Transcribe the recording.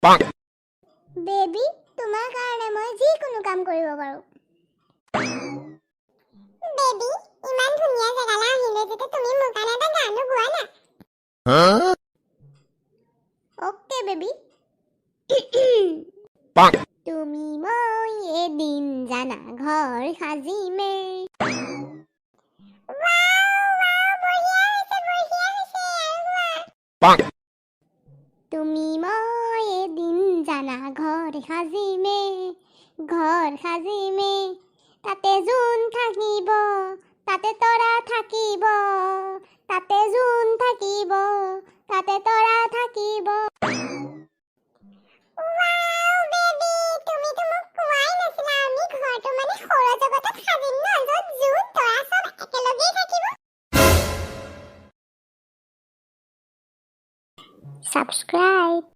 Baby, তোমাৰ কাৰণে মই যিকোনো কাম কৰিব পাৰো। বেবী, ইমান ধুনীয়া জেগালৈ আহিলে যেতিয়া তুমি মোৰ কাৰণে এটা গানো গোৱা না। Okay baby. তুমি মই এদিন জানা ঘৰ সাজিমে। তুমি মই এদিন জানা ঘৰ সাজিমে, তাতে জোন থাকিব, তাতে তৰা থাকিব, তাতে জোন থাকিব, তাতে তৰা থাকিব। Subscribe.